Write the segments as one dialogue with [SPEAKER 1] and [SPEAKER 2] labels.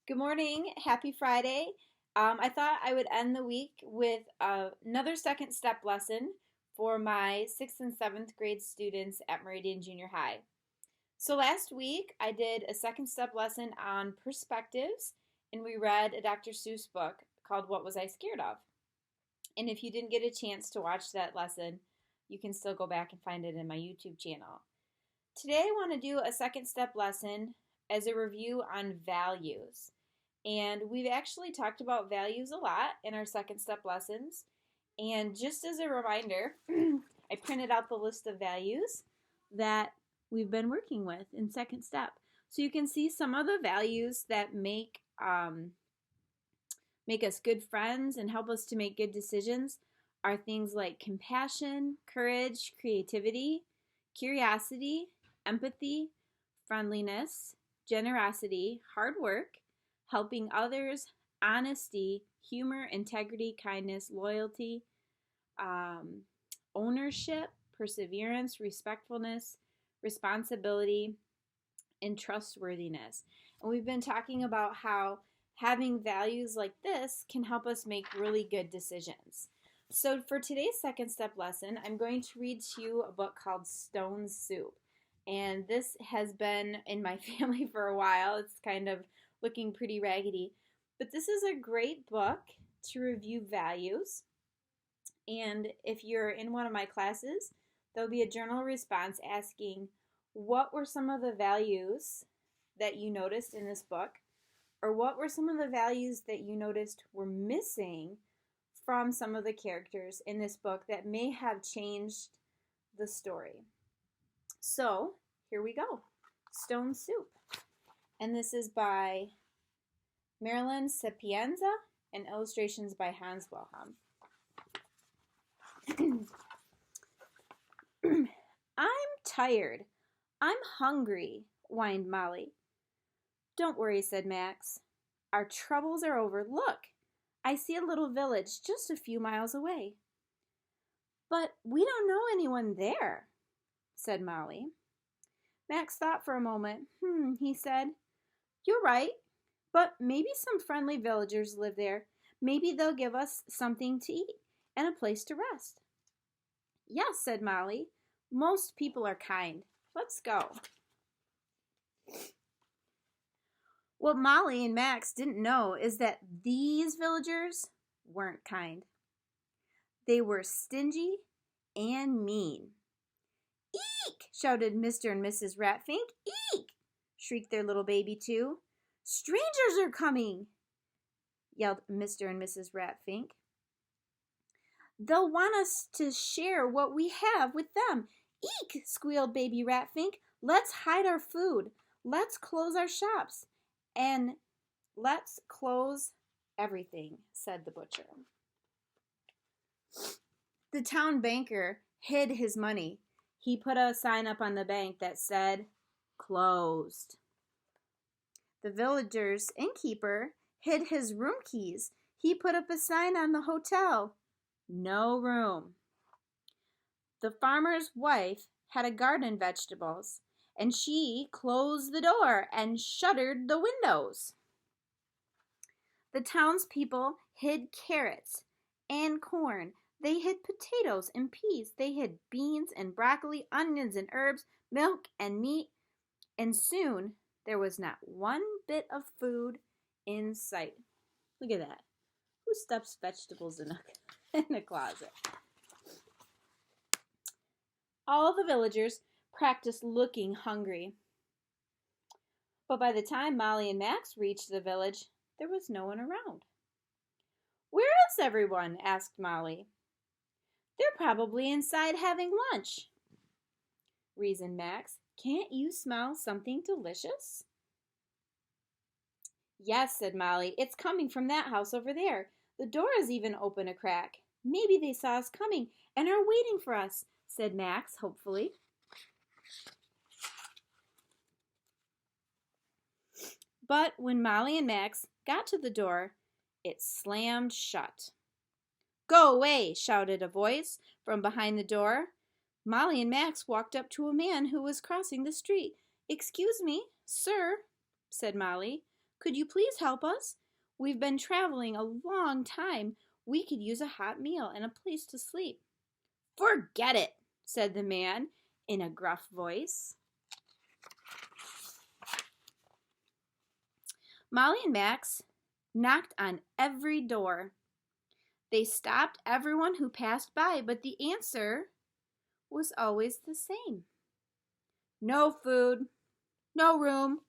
[SPEAKER 1] Good morning. Happy Friday. I thought I would end the week with another second step lesson for my 6th and 7th grade students at Meridian Junior High. So last week I did a second step lesson on perspectives and we read a Dr. Seuss book called What Was I Scared Of? And if you didn't get a chance to watch that lesson, you can still go back and find it in my YouTube channel. Today I want to do a second step lesson as a review on values. And we've actually talked about values a lot in our second step lessons. And just as a reminder, I printed out the list of values that we've been working with in second step. So you can see some of the values that make us good friends and help us to make good decisions are things like compassion, courage, creativity, curiosity, empathy, friendliness, generosity, hard work, helping others, honesty, humor, integrity, kindness, loyalty, ownership, perseverance, respectfulness, responsibility, and trustworthiness. And we've been talking about how having values like this can help us make really good decisions. So for today's second step lesson, I'm going to read to you a book called Stone Soup. And this has been in my family for a while. It's kind of looking pretty raggedy. But this is a great book to review values. And if you're in one of my classes, there'll be a journal response asking what were some of the values that you noticed in this book, or what were some of the values that you noticed were missing from some of the characters in this book that may have changed the story. So here we go. Stone Soup. And this is by Marilyn Sapienza and illustrations by Hans Wilhelm. I'm tired. I'm hungry, whined Molly. Don't worry, said Max. Our troubles are over. Look, I see a little village just a few miles away. But we don't know anyone there, said Molly. Max thought for a moment. He said. You're right, but maybe some friendly villagers live there. Maybe they'll give us something to eat and a place to rest. Yes, said Molly. Most people are kind. Let's go. What Molly and Max didn't know is that these villagers weren't kind. They were stingy and mean. Eek! Shouted Mr. and Mrs. Ratfink. Eek! Shrieked their little baby too. Strangers are coming! Yelled Mr. and Mrs. Ratfink. They'll want us to share what we have with them. Eek! Squealed baby Ratfink. Let's hide our food. Let's close our shops. And let's close everything, said the butcher. The town banker hid his money. He put a sign up on the bank that said, closed. The villager's innkeeper hid his room keys. He put up a sign on the hotel, no room. The farmer's wife had a garden vegetables, and she closed the door and shuttered the windows. The townspeople hid carrots and corn. They hid potatoes and peas. They hid beans and broccoli, onions and herbs, milk and meat. And soon there was not one bit of food in sight. Look at that. Who stuffs vegetables in a closet? All the villagers practiced looking hungry. But by the time Molly and Max reached the village, there was no one around. Where is everyone? Asked Molly. They're probably inside having lunch, reasoned Max. Can't you smell something delicious? Yes, said Molly. It's coming from that house over there. The door is even open a crack. Maybe they saw us coming and are waiting for us, said Max, hopefully. But when Molly and Max got to the door, it slammed shut. Go away, shouted a voice from behind the door. Molly and Max walked up to a man who was crossing the street. Excuse me, sir, said Molly. Could you please help us? We've been traveling a long time. We could use a hot meal and a place to sleep." "Forget it," said the man in a gruff voice. Molly and Max knocked on every door. They stopped everyone who passed by, but the answer was always the same. "No food, no room,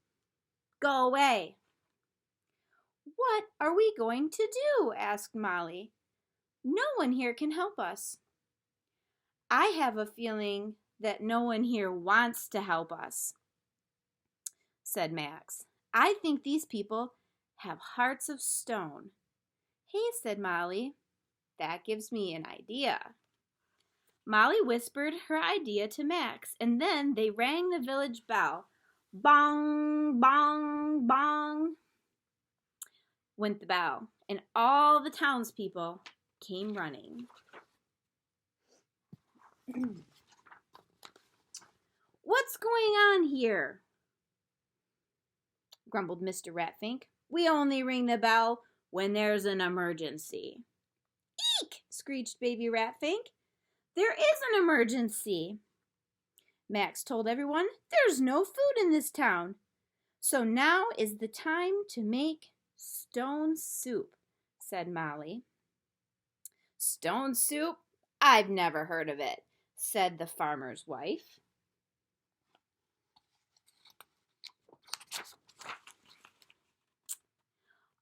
[SPEAKER 1] go away." "What are we going to do?" asked Molly. "No one here can help us." "I have a feeling that no one here wants to help us," said Max. "I think these people have hearts of stone." "Hey," said Molly, "that gives me an idea." Molly whispered her idea to Max, and then they rang the village bell. Bong, bong, bong went the bell, and all the townspeople came running. "What's going on here?" grumbled Mr. Ratfink. "We only ring the bell when there's an emergency." "Eek!" screeched Baby Ratfink. "There is an emergency." Max told everyone, "There's no food in this town. So now is the time to make stone soup," said Molly. "Stone soup? I've never heard of it," said the farmer's wife.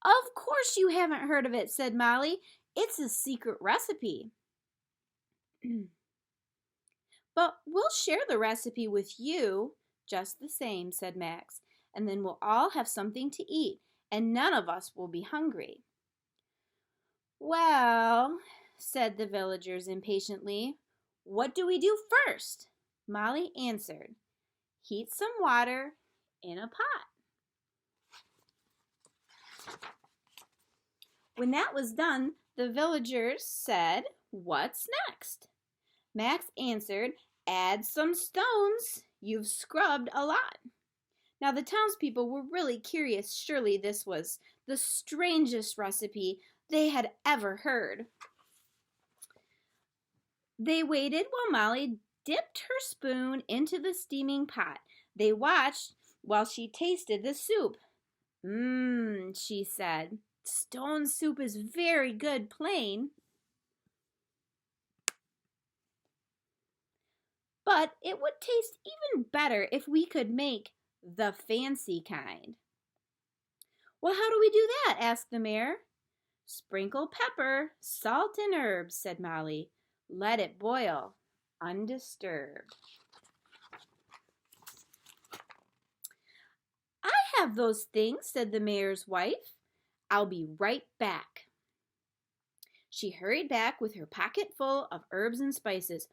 [SPEAKER 1] "Of course you haven't heard of it," said Molly. "It's a secret recipe." "But we'll share the recipe with you just the same," said Max, "and then we'll all have something to eat, and none of us will be hungry." "Well," said the villagers impatiently, "what do we do first?" Molly answered, "Heat some water in a pot." When that was done, the villagers said, "What's next?" Max answered, "Add some stones. You've scrubbed a lot." Now the townspeople were really curious. Surely this was the strangest recipe they had ever heard. They waited while Molly dipped her spoon into the steaming pot. They watched while she tasted the soup. She said, "Stone soup is very good plain, but it would taste even better if we could make the fancy kind." "Well, how do we do that?" asked the mayor. "Sprinkle pepper, salt, and herbs," said Molly. "Let it boil undisturbed." "I have those things," said the mayor's wife. "I'll be right back." She hurried back with her pocket full of herbs and spices.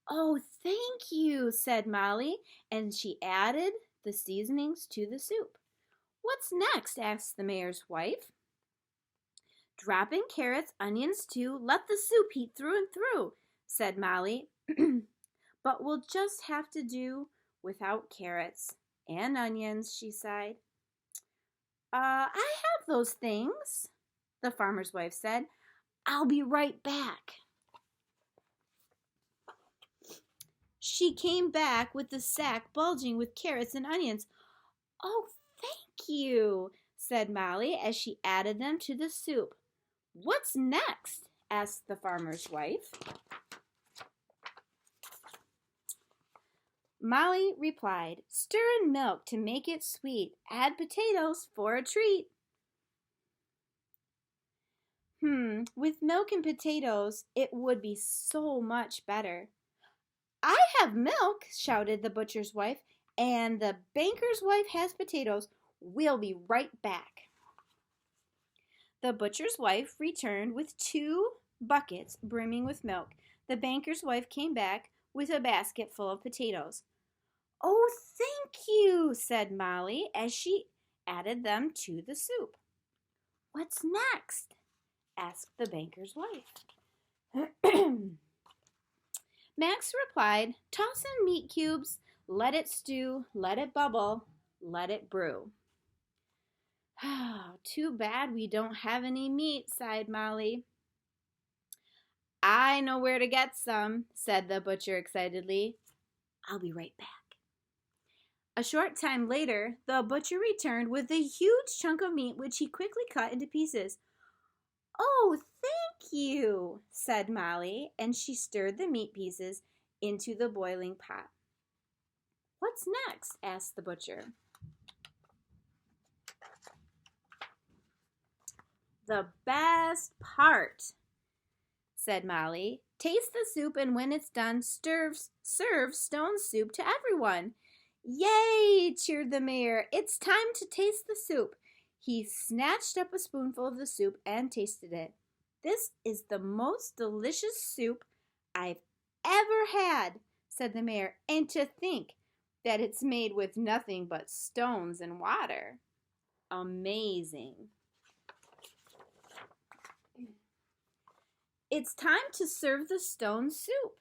[SPEAKER 1] "Oh, thank you," said Molly, and she added the seasonings to the soup. "What's next?" asked the mayor's wife. "Drop in carrots, onions too. Let the soup heat through and through," said Molly. "But we'll just have to do without carrots and onions," she sighed. I have those things," the farmer's wife said. "I'll be right back." She came back with the sack bulging with carrots and onions. "Oh, thank you," said Molly as she added them to the soup. "What's next?" asked the farmer's wife. Molly replied, "Stir in milk to make it sweet. Add potatoes for a treat." With milk and potatoes, it would be so much better. "I have milk," shouted the butcher's wife, "and the banker's wife has potatoes. We'll be right back." The butcher's wife returned with 2 buckets brimming with milk. The banker's wife came back with a basket full of potatoes. "Oh, thank you," said Molly as she added them to the soup. "What's next?" asked the banker's wife. Max replied, "Toss in meat cubes, let it stew, let it bubble, let it brew." Too bad we don't have any meat, sighed Molly. I know where to get some, said the butcher excitedly. I'll be right back. A short time later, the butcher returned with a huge chunk of meat which he quickly cut into pieces. Oh, thank you, said Molly, and she stirred the meat pieces into the boiling pot. What's next? Asked the butcher. The best part, said Molly. Taste the soup, and when it's done, serve stone soup to everyone. Yay, cheered the mayor. It's time to taste the soup. He snatched up a spoonful of the soup and tasted it. This is the most delicious soup I've ever had, said the mayor. And to think that it's made with nothing but stones and water. Amazing. It's time to serve the stone soup,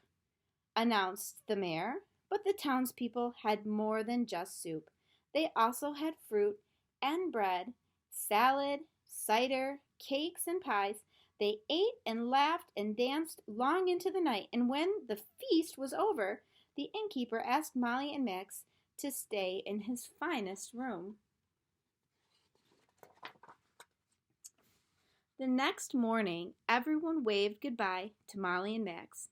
[SPEAKER 1] announced the mayor. But the townspeople had more than just soup. They also had fruit and bread, salad, cider, cakes, and pies. They ate and laughed and danced long into the night, and when the feast was over, the innkeeper asked Molly and Max to stay in his finest room. The next morning, everyone waved goodbye to Molly and Max.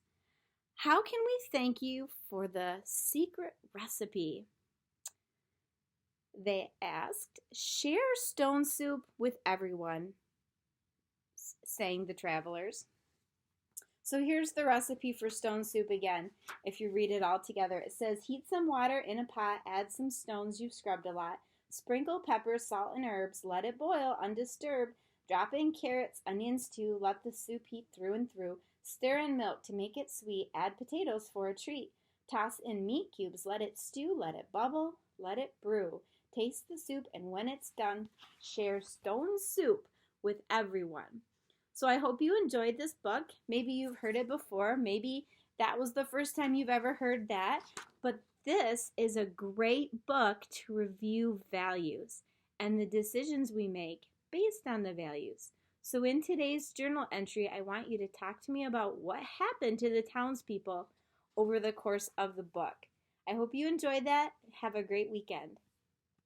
[SPEAKER 1] How can we thank you for the secret recipe? They asked. Share stone soup with everyone, sang the travelers. So here's the recipe for stone soup again. If you read it all together, it says, heat some water in a pot, add some stones you've scrubbed a lot, sprinkle pepper, salt, and herbs, let it boil undisturbed, drop in carrots, onions too, let the soup heat through and through, stir in milk to make it sweet, add potatoes for a treat, toss in meat cubes, let it stew, let it bubble, let it brew. Taste the soup, and when it's done, share stone soup with everyone. So I hope you enjoyed this book. Maybe you've heard it before. Maybe that was the first time you've ever heard that. But this is a great book to review values and the decisions we make based on the values. So in today's journal entry, I want you to talk to me about what happened to the townspeople over the course of the book. I hope you enjoyed that. Have a great weekend.